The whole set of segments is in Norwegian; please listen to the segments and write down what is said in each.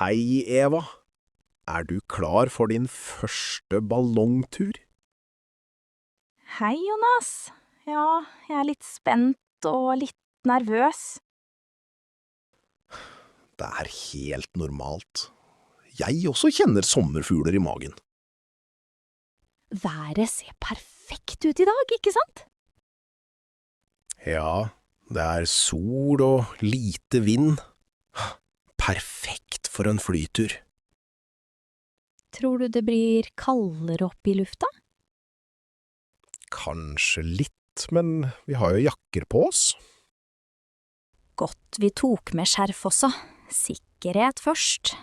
Hei, Eva. Er du klar for din første ballongtur? Hei, Jonas. Ja, jeg er litt spent og litt nervøs. Det er helt normalt. Jeg også kjenner sommerfugler i magen. Været ser perfekt ut i dag, ikke sant? Ja, det er sol og lite vind. Perfekt for en flytur. Tror du det blir kaldere opp i lufta? Kanskje litt, men vi har jo jakker på oss. Godt vi tok med skjerf også. Sikkerhet først.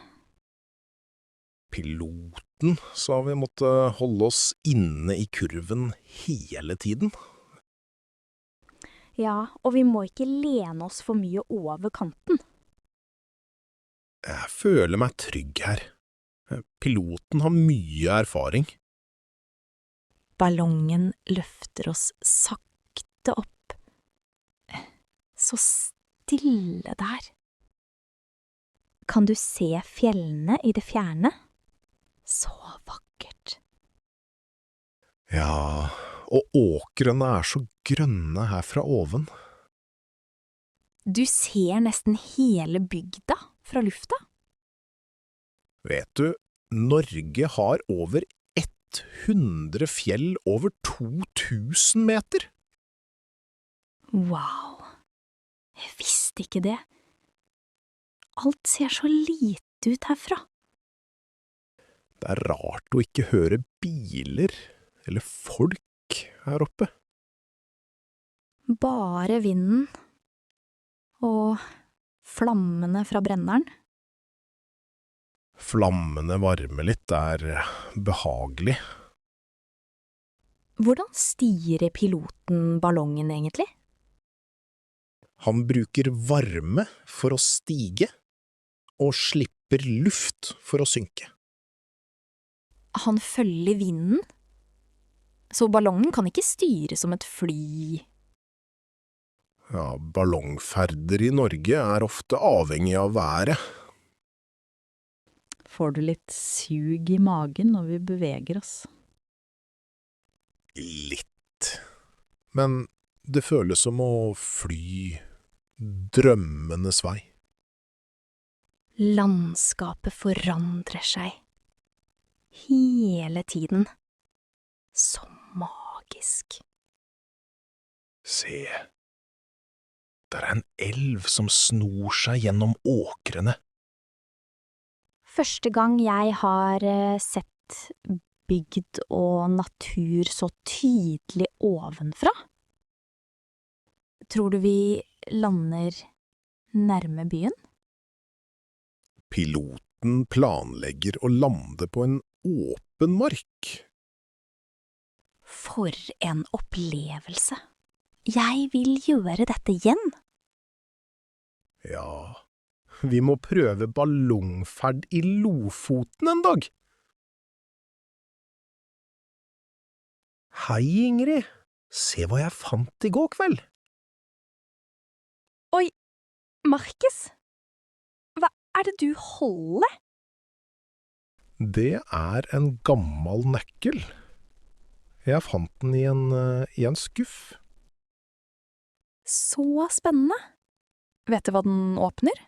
Piloten sa vi måtte holde oss inne i kurven hele tiden. Ja, og vi må ikke lene oss for mye over kanten. Jeg føler meg trygg her. Piloten har mye erfaring. Ballongen løfter oss sakte opp. Så stille der. Kan du se fjellene i det fjerne? Så vakkert. Ja, og åkrene er så grønne her fra oven. Du ser nesten hele bygda fra lufta. Vet du, Norge har over 100 fjell over 2000 meter. Wow, jeg visste ikke det. Alt ser så lite ut herfra. Det er rart å ikke høre biler eller folk her oppe. Bare vinden og flammene fra brenneren. Flammene varmer litt, er behagelig. Hvordan styrer piloten ballongen egentlig? Han bruker varme for å stige, og slipper luft for å synke. Han følger vinden, så ballongen kan ikke styre som et fly. Ja, ballongferder i Norge er ofte avhengig av været. Får du litt sug i magen når vi beveger oss? Litt. Men det føles som å fly drømmenes vei. Landskapet forandrer seg. Hele tiden. Så magisk. Se, der er en elv som snor seg gjennom åkrene. Første gang jeg har sett bygd og natur så tydelig ovenfra. Tror du vi lander nærme byen? Piloten planlegger å lande på en åpen mark. For en opplevelse! Jeg vil gjøre dette igjen. Ja, vi må prøve ballongferd i Lofoten en dag. Hei, Ingrid. Se hva jeg fant i går kveld. Oi, Markus! Hva er det du holder? Det er en gammel nøkkel. Jeg fant den i en skuff. Så spennende. Vet du hva den åpner?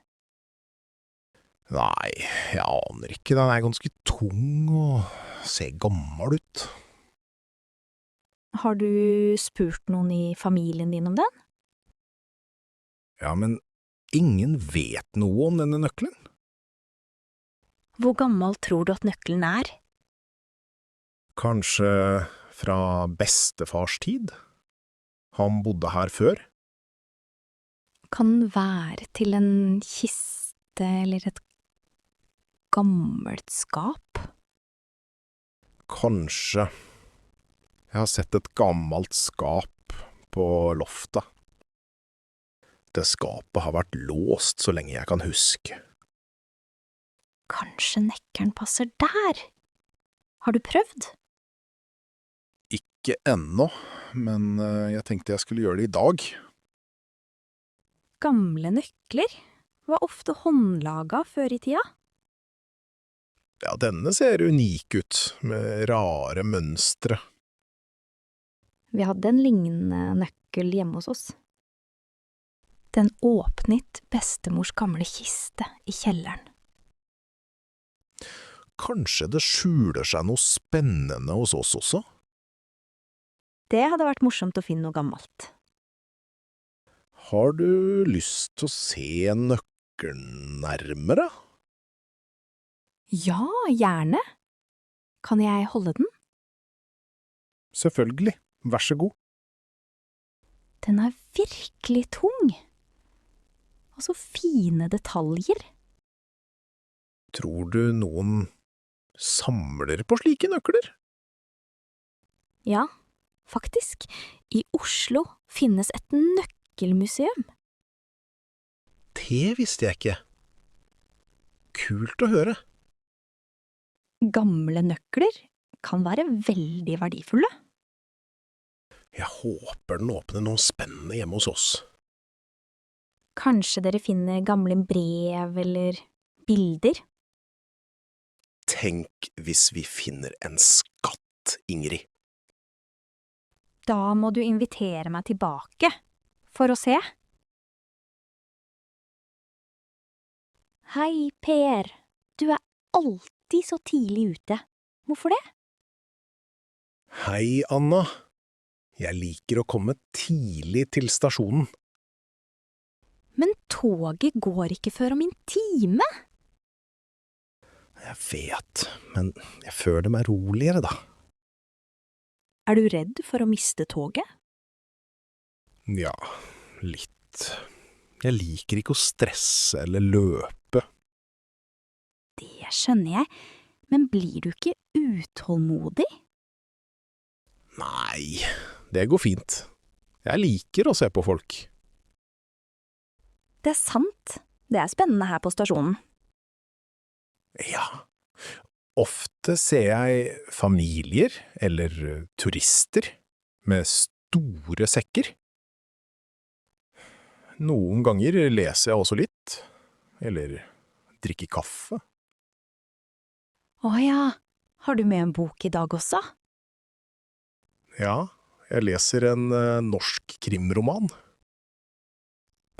Nei, jeg aner ikke. Den er ganske tung og ser gammel ut. Har du spurt noen i familien din om den? Ja, men ingen vet noe om denne nøkkelen. Hvor gammel tror du at nøkkelen er? Kanskje fra bestefars tid? Han bodde her før? Kan være til en kiste eller et gammelt skap. Kanskje. Jeg har sett et gammelt skap på lofta. Det skapet har vært låst så lenge jeg kan huske. Kanskje nøkkelen passer der? Har du prøvd? Ikke ennå, men jeg tenkte jeg skulle gjøre det i dag. Gamle nøkler var ofte håndlaga før i tida. Ja, denne ser unik ut, med rare mønstre. Vi hadde en lignende nøkkel hjemme hos oss. Den åpnet bestemors gamle kiste i kjelleren. Kanskje det skjuler seg noe spennende hos oss også? Det hadde vært morsomt å finne noe gammelt. Har du lyst til å se nøkkelen nærmere? Ja, gjerne. Kan jeg holde den? Selvfølgelig, vær så god. Den er virkelig tung. Og så fine detaljer. Tror du noen samler på slike nøkler? Ja, faktisk. I Oslo finnes et nøkkelmuseum. Det visste jeg ikke. Kult å høre. Gamle nøkler kan være veldig verdifulle. Jeg håper den åpner noe spennende hjemme hos oss. Kanskje dere finner gamle brev eller bilder? Tenk hvis vi finner en skatt, Ingrid. Da må du invitere meg tilbake for å se. Hei, Per. Du er alltid så tidlig ute. Hvorfor det? Hei, Anna. Jeg liker å komme tidlig til stasjonen. Men toget går ikke før om en time. Jeg vet, men jeg føler meg roligere da. Er du redd for å miste toget? Ja, litt. Jeg liker ikke å stresse eller løpe. Det skjønner jeg, men blir du ikke utålmodig? Nei, det går fint. Jeg liker å se på folk. Det er sant. Det er spennende her på stasjonen. Ja, ofte ser jeg familier eller turister med store sekker. Noen ganger leser jeg også litt, eller drikker kaffe. Å ja, har du med en bok i dag også? Ja, jeg leser en norsk krimroman.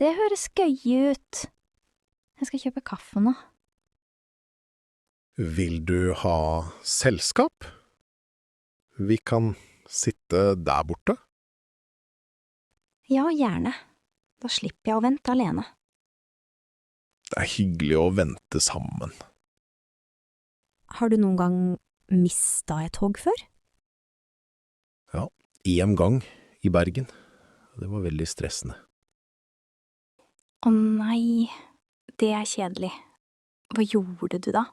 Det høres gøy ut. Jeg skal kjøpe kaffe nå. Vil du ha selskap? Vi kan sitte der borte. Ja, gjerne. Da slipper jeg å vente alene. Det er hyggelig å vente sammen. Har du noen gang mistet et tog før? Ja, en gang i Bergen. Det var veldig stressende. Å nei, det er kjedelig. Hva gjorde du da?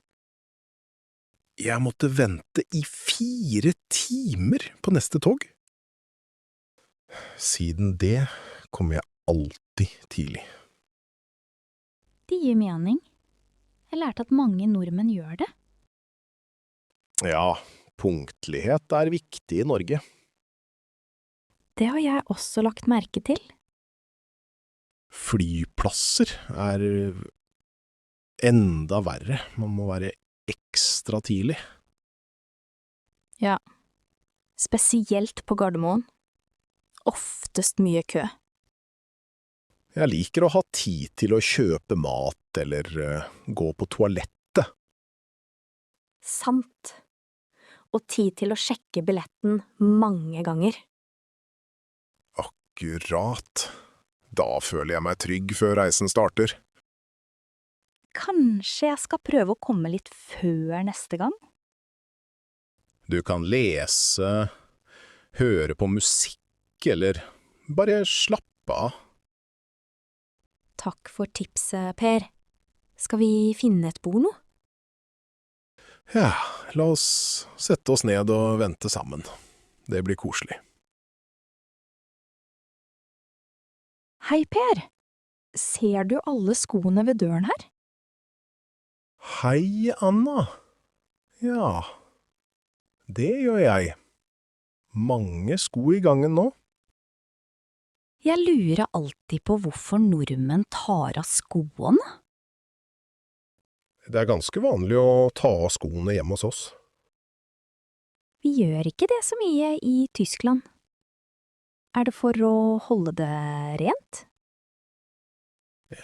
Jeg måtte vente i 4 timer på neste tog. Siden det kom jeg alltid tidlig. Det gir mening. Jeg lærte at mange nordmenn gjør det. Ja, punktlighet er viktig i Norge. Det har jeg også lagt merke til. Flyplasser er enda verre. Man må være ekstra tidlig. Ja, spesielt på Gardermoen. Oftest mye kø. Jeg liker å ha tid til å kjøpe mat eller gå på toalettet. Sant. Og tid til å sjekke billetten mange ganger. Akkurat. Da føler jeg meg trygg før reisen starter. Kanskje jeg skal prøve å komme litt før neste gang? Du kan lese, høre på musikk eller bare slappe av. Takk for tipset, Per. Skal vi finne et bord nå? Ja, la oss sette oss ned og vente sammen. Det blir koselig. Hei, Per. Ser du alle skoene ved døren her? Hei, Anna. Ja, det gjør jeg. Mange sko i gangen nå. Jeg lurer alltid på hvorfor nordmenn tar av skoene. Det er ganske vanlig å ta av skoene hjemme hos oss. Vi gjør ikke det så mye i Tyskland. Er det for å holde det rent?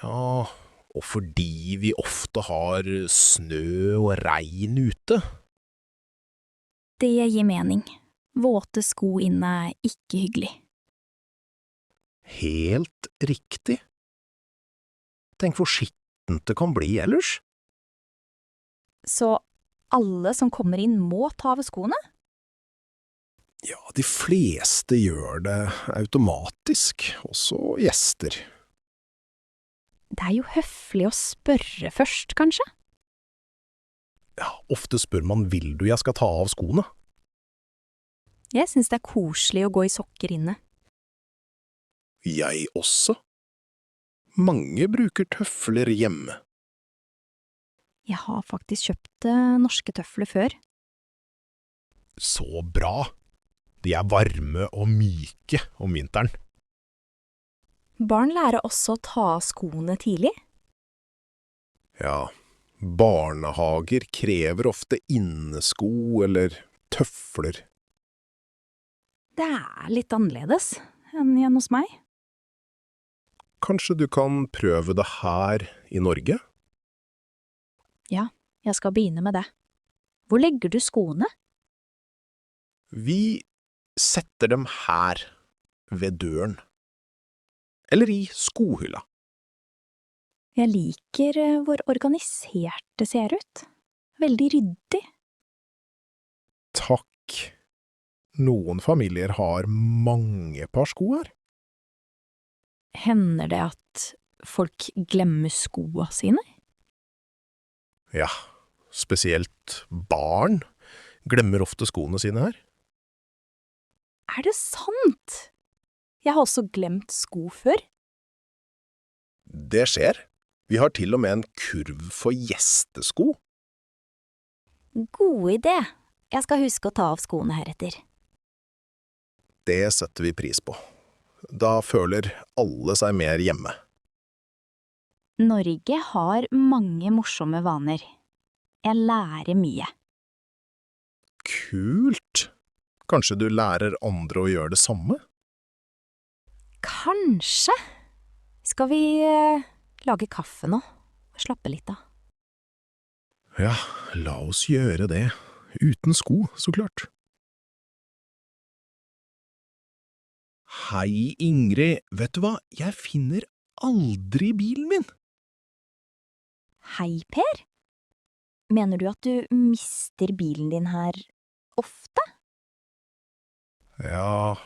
Ja, og fordi vi ofte har snø og regn ute. Det gir mening. Våte sko inne er ikke hyggelig. Helt riktig. Tenk hvor skittent det kan bli ellers. Så alle som kommer inn må ta av skoene? Ja, de fleste gjør det automatisk, også gjester. Det er jo høflig å spørre først, kanskje? Ja, ofte spør man vil du jeg skal ta av skoene. Jeg synes det er koselig å gå i sokker inne. Jeg også. Mange bruker tøfler hjemme. Jeg har faktisk kjøpt norske tøfler før. Så bra. De er varme og myke om vinteren. Barn lærer også å ta av skoene tidlig. Ja, barnehager krever ofte innesko eller tøfler. Det er litt annerledes enn hjemme hos meg. Kanskje du kan prøve det her i Norge? Ja, jeg skal begynne med det. Hvor legger du skoene? Vi setter dem her, ved døren. Eller i skohylla. Jeg liker hvor organisert det ser ut. Veldig ryddig. Takk. Noen familier har mange par sko her. Hender det at folk glemmer skoene sine? Ja, spesielt barn glemmer ofte skoene sine her. Er det sant? Jeg har også glemt sko før. Det skjer. Vi har til og med en kurv for gjestesko. God idé. Jeg skal huske å ta av skoene heretter. Det setter vi pris på. Da føler alle seg mer hjemme. Norge har mange morsomme vaner. Jeg lærer mye. Kult! Kanskje du lærer andre å gjøre det samme? Kanskje. Skal vi lage kaffe nå? Slappe litt av. Ja, la oss gjøre det. Uten sko, så klart. Hei, Ingrid. Vet du hva? Jeg finner aldri bilen min. Hei, Per. Mener du at du mister bilen din her ofte? Ja,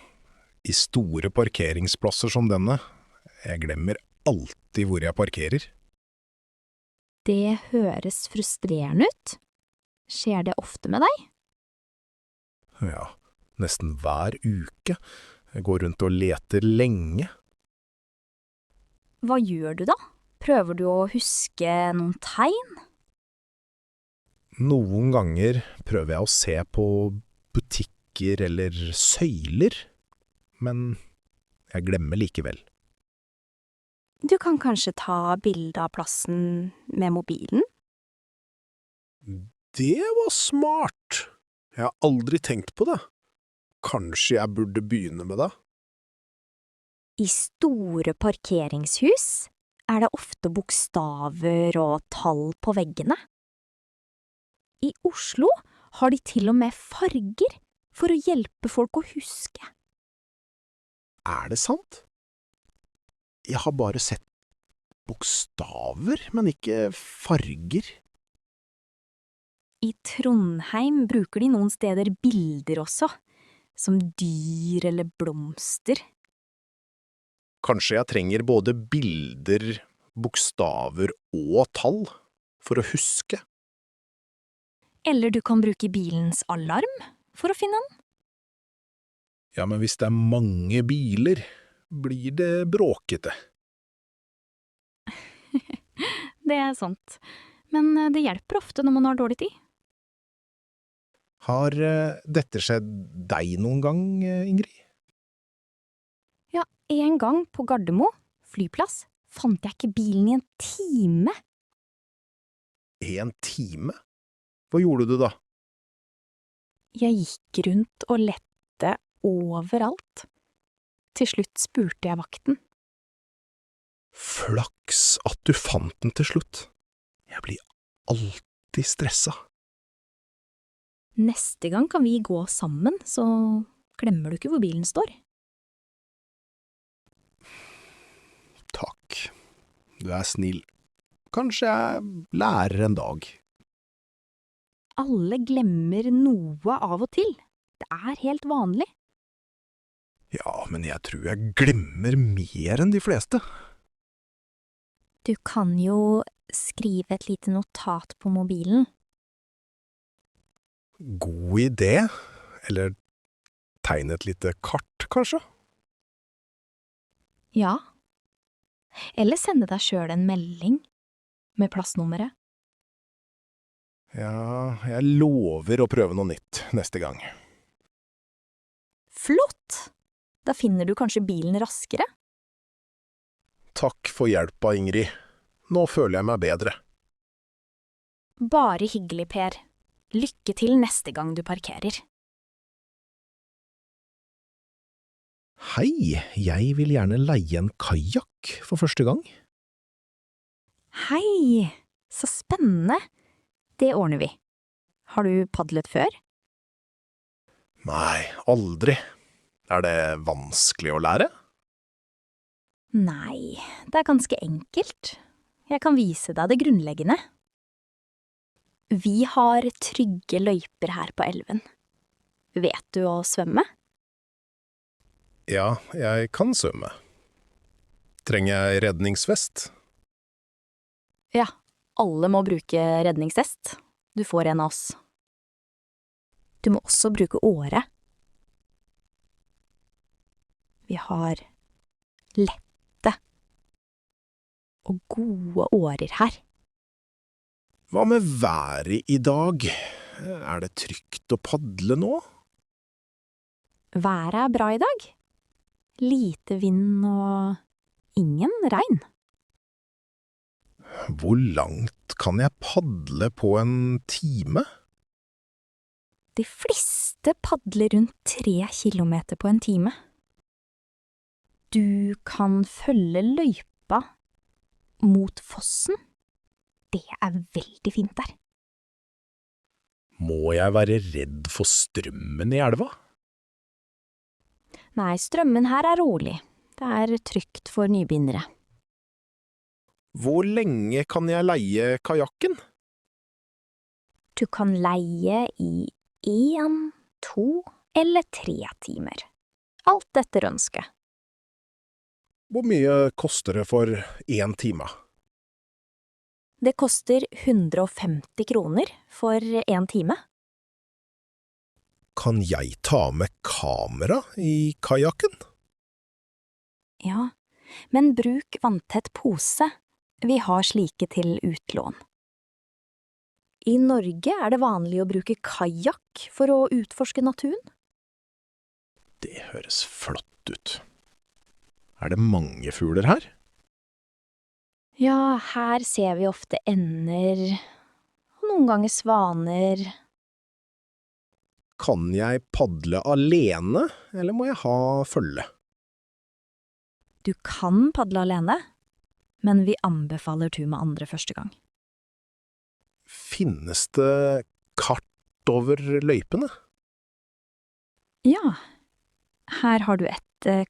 i store parkeringsplasser som denne. Jeg glemmer alltid hvor jeg parkerer. Det høres frustrerende ut. Skjer det ofte med deg? Ja, nesten hver uke. Jeg går rundt og leter lenge. Hva gjør du da? Prøver du å huske noen tegn? Noen ganger prøver jeg å se på butikker eller søyler, men jeg glemmer likevel. Du kan kanskje ta bilde av plassen med mobilen? Det var smart. Jeg har aldri tenkt på det. Kanskje jeg burde begynne med det? I store parkeringshus er det ofte bokstaver og tall på veggene. I Oslo har de til og med farger for å hjelpe folk å huske. Er det sant? Jeg har bare sett bokstaver, men ikke farger. I Trondheim bruker de noen steder bilder også, som dyr eller blomster. Kanskje jeg trenger både bilder, bokstaver og tall for å huske. Eller du kan bruke bilens alarm for å finne den. Ja, men hvis det er mange biler, blir det bråkete. Det er sant, men det hjelper ofte når man har dårlig tid. Har dette skjedd deg noen gang, Ingrid? Ja, en gang på Gardermo, flyplass, fant jeg ikke bilen i en time. 1 time? Hva gjorde du da? Jeg gikk rundt og lette overalt. Til slutt spurte jeg vakten. Flaks at du fant den til slutt. Jeg blir alltid stressa. Neste gang kan vi gå sammen, så glemmer du ikke hvor bilen står. Takk. Du er snill. Kanskje jeg lærer en dag. Alle glemmer noe av og til. Det er helt vanlig. Ja, men jeg tror jeg glemmer mer enn de fleste. Du kan jo skrive et lite notat på mobilen. God idé. Eller tegne et lite kart, kanskje? Ja. Eller sende deg selv en melding med plassnummeret. Ja, jeg lover å prøve noe nytt neste gang. Flott! Da finner du kanskje bilen raskere. Takk for hjelpa, Ingrid. Nå føler jeg meg bedre. Bare hyggelig, Per. Lykke til neste gang du parkerer. Hei, jeg vil gjerne leie en kajakk for første gang. Hei! Så spennende! Det ordner vi. Har du padlet før? Nei, aldri. Er det vanskelig å lære? Nei, det er ganske enkelt. Jeg kan vise deg det grunnleggende. Vi har trygge løyper her på elven. Vet du å svømme? Ja, jeg kan svømme. Trenger jeg redningsvest? Ja, alle må bruke redningsvest. Du får en av oss. Du må også bruke åre. Vi har lette og gode årer her. Hva med været i dag? Er det trygt å padle nå? Været er bra i dag. Lite vind og ingen regn. Hvor langt kan jeg padle på en time? De fleste padler rundt 3 kilometer på en time. Du kan følge løypa mot fossen. Det er veldig fint der. Må jeg være redd for strømmen i elva? Nei, strømmen her er rolig. Det er trygt for nybegynnere. Hvor lenge kan jeg leie kajakken? Du kan leie i 1, 2 eller 3 timer. Alt etter ønske. Hvor mye koster det for 1 time? Det koster 150 kroner for 1 time. Kan jeg ta med kamera i kajakken? Ja, men bruk vanntett pose. Vi har slike til utlån. I Norge er det vanlig å bruke kajakk for å utforske naturen. Det høres flott ut. Er det mange fugler her? Ja, her ser vi ofte ender, og noen ganger svaner. Kan jeg padle alene, eller må jeg ha følge? Du kan padle alene, men vi anbefaler tur med andre første gang. Finnes det kart over løypene? Ja, her har du et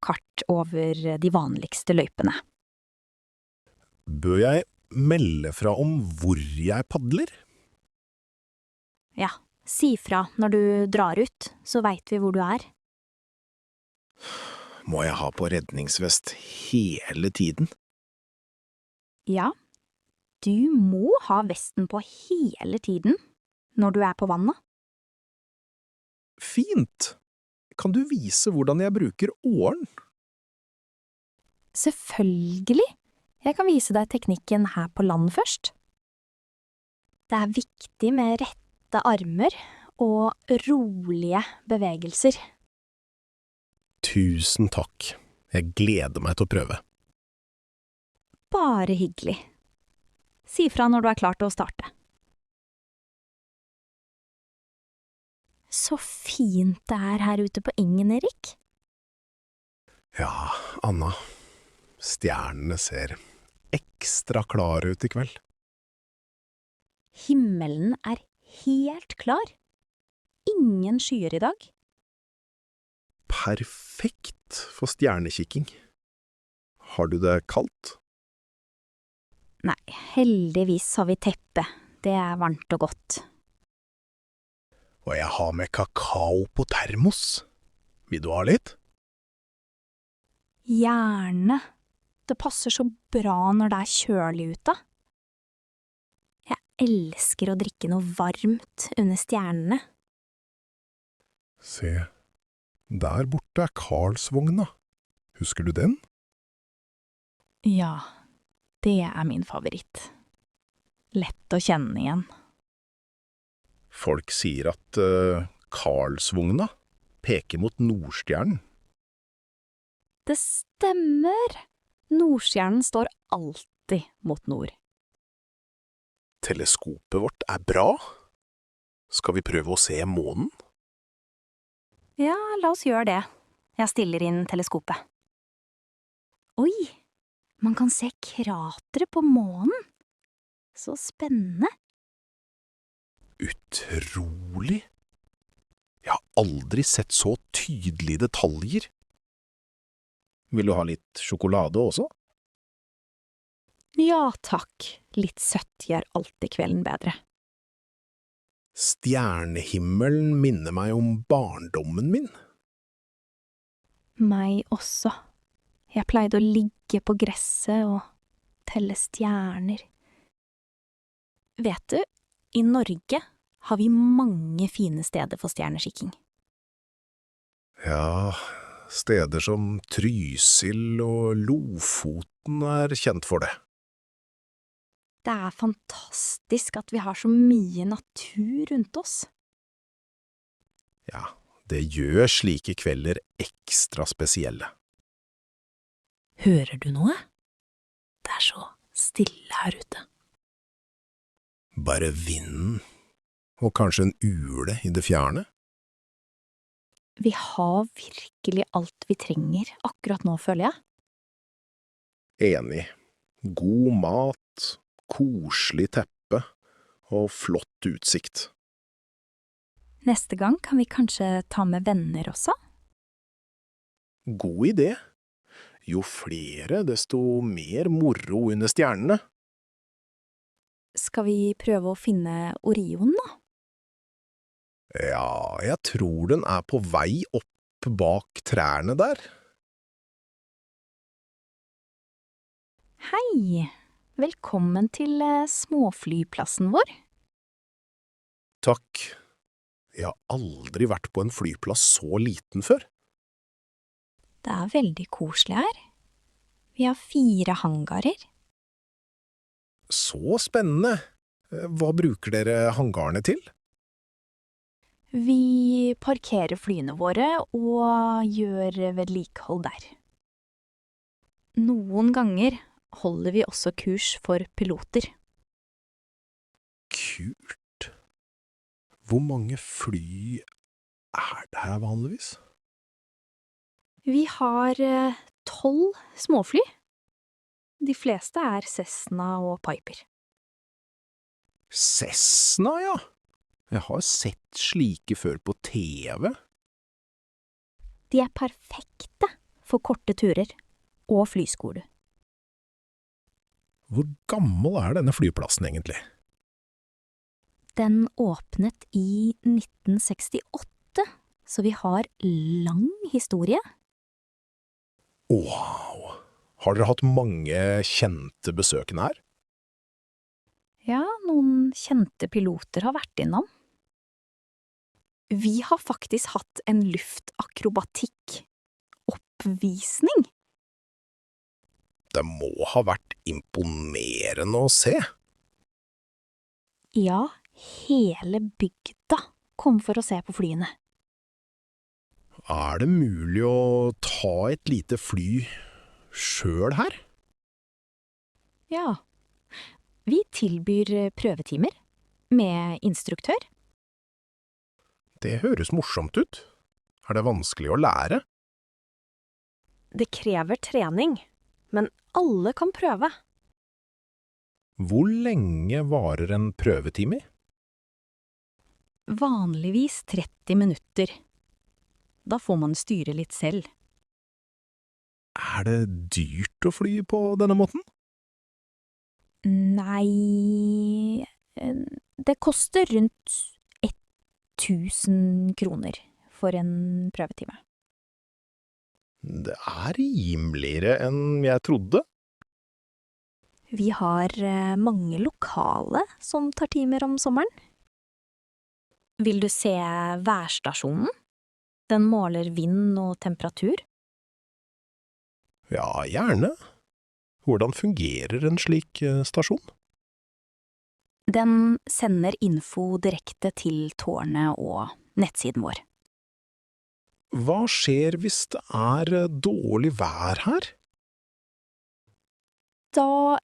kart over de vanligste løypene. Bør jeg melde fra om hvor jeg padler? Ja, si fra når du drar ut, så vet vi hvor du er. Må jeg ha på redningsvest hele tiden? Ja, du må ha vesten på hele tiden når du er på vannet. Fint! Kan du vise hvordan jeg bruker åren? Selvfølgelig! Jeg kan vise deg teknikken her på land først. Det er viktig med rette armer og rolige bevegelser. Tusen takk. Jeg gleder meg til å prøve. Bare hyggelig. Si fra når du er klar til å starte. Så fint det er her ute på engen, Erik. Ja, Anna, stjernene ser ekstra klare ut i kveld. Himmelen er helt klar. Ingen skyer i dag. Perfekt for stjernekikking. Har du det kaldt? Nei, heldigvis har vi teppe. Det er varmt og godt. Og jeg har med kakao på termos. Vil du ha litt? Gjerne. Det passer så bra når det er kjølig ute. Jeg elsker å drikke noe varmt under stjernene. Se, der borte er Karlsvogna. Husker du den? Ja, det er min favoritt. Lett å kjenne igjen. Folk sier at Karlsvogna peker mot Nordstjernen. Det stemmer! Nordstjernen står alltid mot nord. Teleskopet vårt er bra. Skal vi prøve å se månen? Ja, la oss gjøre det. Jeg stiller inn teleskopet. Oi, man kan se krateret på månen. Så spennende. Utrolig! Jeg har aldri sett så tydelige detaljer. Vil du ha litt sjokolade også? Ja, takk. Litt søtt gjør alltid kvelden bedre. Stjernehimmelen minner meg om barndommen min. Meg også. Jeg pleide å ligge på gresset og telle stjerner. Vet du, i Norge har vi mange fine steder for stjerneskikking. Ja, steder som Trysil og Lofoten er kjent for det. Det er fantastisk at vi har så mye natur rundt oss. Ja, det gjør slike kvelder ekstra spesielle. Hører du noe? Det er så stille her ute. Bare vinden, og kanskje en ule i det fjerne. Vi har virkelig alt vi trenger akkurat nå, føler jeg. Enig. God mat, koselig teppe og flott utsikt. Neste gang kan vi kanskje ta med venner også? God idé. Jo flere, desto mer moro under stjernene. Skal vi prøve å finne Orion da? Ja, jeg tror den er på vei opp bak trærne der. Hei! Velkommen til småflyplassen vår. Takk. Jeg har aldri vært på en flyplass så liten før. Det er veldig koselig her. Vi har 4 hangarer. Så spennende. Hva bruker dere hangarene til? Vi parkerer flyene våre og gjør vedlikehold der. Noen ganger holder vi også kurs for piloter. Kult. Hvor mange fly er det her vanligvis? Vi har 12 småfly. De fleste er Cessna og Piper. Cessna, ja. Jeg har sett slike før på TV. De er perfekte for korte turer og flyskole. Hvor gammel er denne flyplassen egentlig? Den åpnet i 1968, så vi har lang historie. Wow! Har dere hatt mange kjente besøkende her? Ja, noen kjente piloter har vært innom. Vi har faktisk hatt en luftakrobatikk-oppvisning. Det må ha vært imponerende å se. Ja, hele bygda kom for å se på flyene. Er det mulig å ta et lite fly selv her? Ja, vi tilbyr prøvetimer med instruktør. Det høres morsomt ut. Er det vanskelig å lære? Det krever trening, men alle kan prøve. Hvor lenge varer en prøvetime? Vanligvis 30 minutter. Da får man styre litt selv. Er det dyrt å fly på denne måten? Nei, det koster rundt 1000 kroner for en prøvetime. Det er rimeligere enn jeg trodde. Vi har mange lokale som tar timer om sommeren. Vil du se værstasjonen? Den måler vind og temperatur. Ja, gjerne. Hvordan fungerer en slik stasjon? Den sender info direkte til tårnet og nettsiden vår. Hva skjer hvis det er dårlig vær her? Da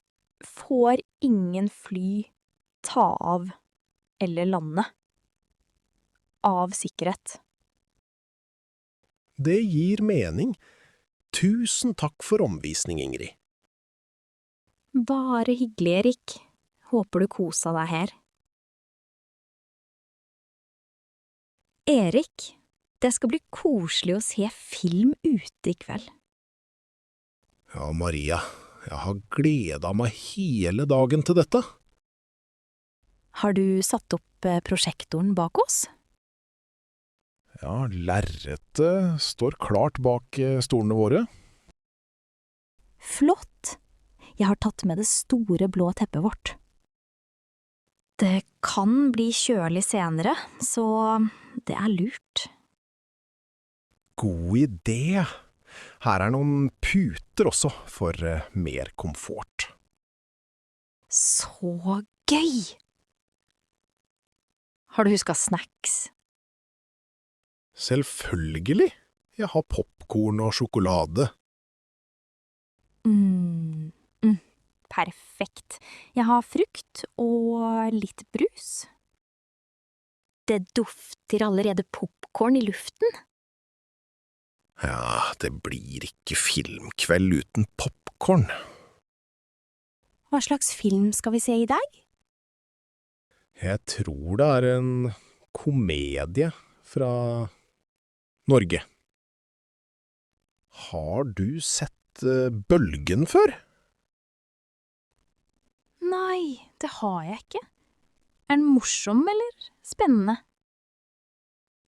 får ingen fly ta av eller lande. Av sikkerhet. Det gir mening. Tusen takk for omvisning, Ingrid. Bare hyggelig, Erik. Håper du kosa deg her. Erik, det skal bli koselig å se film ute i kveld. Ja, Maria, jeg har gledet meg hele dagen til dette. Har du satt opp prosjektoren bak oss? Ja, lerretet står klart bak stolene våre. Flott! Jeg har tatt med det store blå teppet vårt. Det kan bli kjølig senere, så det er lurt. God idé! Her er noen puter også for mer komfort. Så gøy! Har du husket snacks? Selvfølgelig. Jeg har popcorn og sjokolade. Perfekt. Jeg har frukt og litt brus. Det dufter allerede popcorn i luften. Ja, det blir ikke filmkveld uten popcorn. Hva slags film skal vi se i dag? Jeg tror det er en komedie fra Norge. Har du sett Bølgen før? Nei, det har jeg ikke. Er den morsom eller spennende?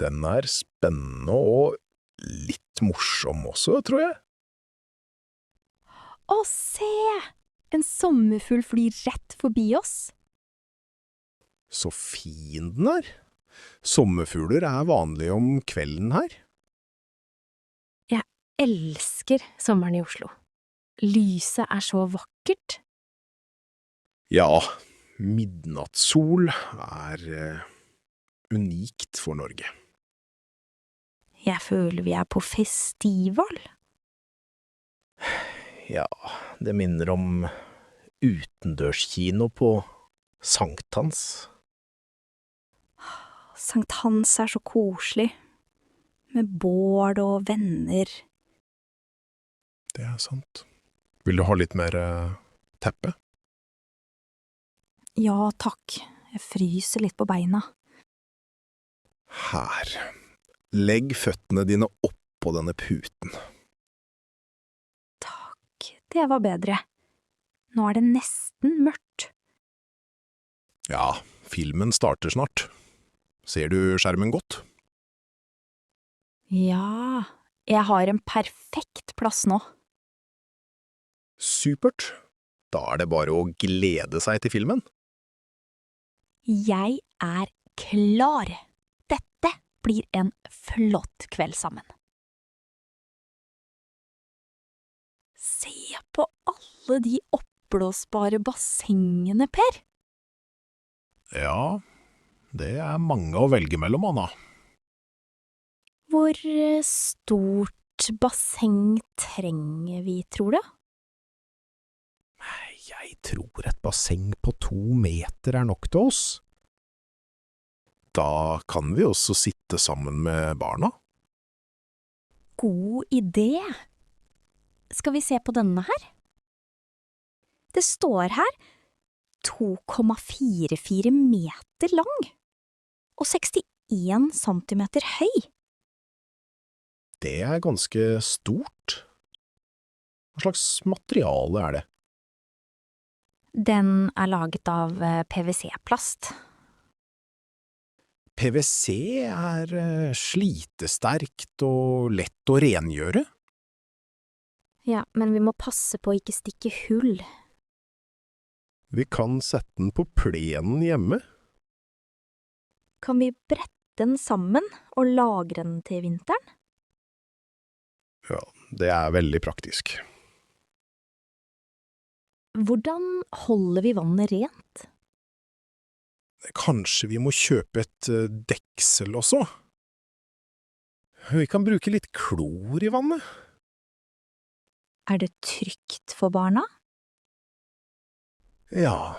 Den er spennende og litt morsom også, tror jeg. Å, se! En sommerfugl flyr rett forbi oss. Så fin den er. Sommerfugler er vanlige om kvelden her. Jeg elsker sommeren i Oslo. Lyset er så vakkert. Ja, midnattssol er unikt for Norge. Jeg føler vi er på festival. Ja, det minner om utendørskino på Sankthans. Sankt Hans er så koselig. Med bål og venner. Det er sant. Vil du ha litt mer teppe? Ja, takk. Jeg fryser litt på beina. Her. Legg føttene dine oppå denne puten. Takk, det var bedre. Nå er det nesten mørkt. Ja, filmen starter snart. Ser du skjermen godt? Ja, jeg har en perfekt plass nå. Supert. Da er det bare å glede seg til filmen. Jeg er klar. Dette blir en flott kveld sammen. Se på alle de oppblåsbare bassengene, Per. Ja, det er mange å velge mellom, Anna. Hvor stort basseng trenger vi, tror du? Jeg tror et basseng på 2 meter er nok til oss. Da kan vi også sitte sammen med barna. God idé! Skal vi se på denne her? Det står her 2,44 meter lang og 61 centimeter høy. Det er ganske stort. Hva slags materiale er det? Den er laget av PVC-plast. PVC er slitesterkt og lett å rengjøre. Ja, men vi må passe på å ikke stikke hull. Vi kan sette den på plenen hjemme. Kan vi brette den sammen og lagre den til vinteren? Ja, det er veldig praktisk. Hvordan holder vi vannet rent? Kanskje vi må kjøpe et deksel også? Vi kan bruke litt klor i vannet. Er det trygt for barna? Ja,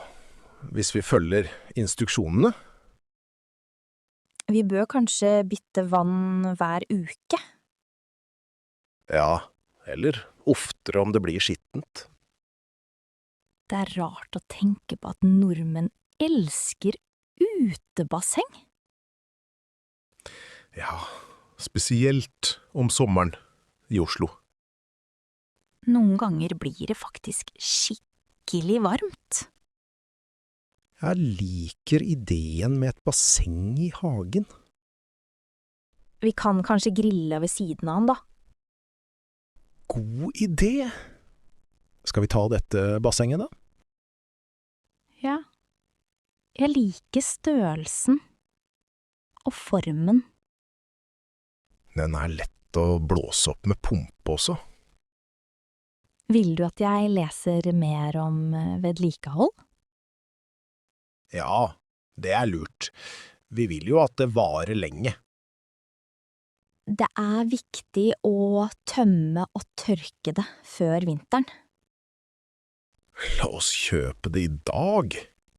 hvis vi følger instruksjonene. Vi bør kanskje bytte vann hver uke. Ja, eller oftere om det blir skittent. Det er rart å tenke på at nordmenn elsker utebasseng. Ja, spesielt om sommeren i Oslo. Noen ganger blir det faktisk skikkelig varmt. Jeg liker ideen med et basseng i hagen. Vi kan kanskje grille ved siden av han da. God idé! Skal vi ta dette bassenget da? Ja. Jeg liker størrelsen og formen. Den er lett å blåse opp med pumpe også. Vil du at jeg leser mer om vedlikehold? Ja, det er lurt. Vi vil jo at det varer lenge. Det er viktig å tømme og tørke det før vinteren. La oss kjøpe det i dag.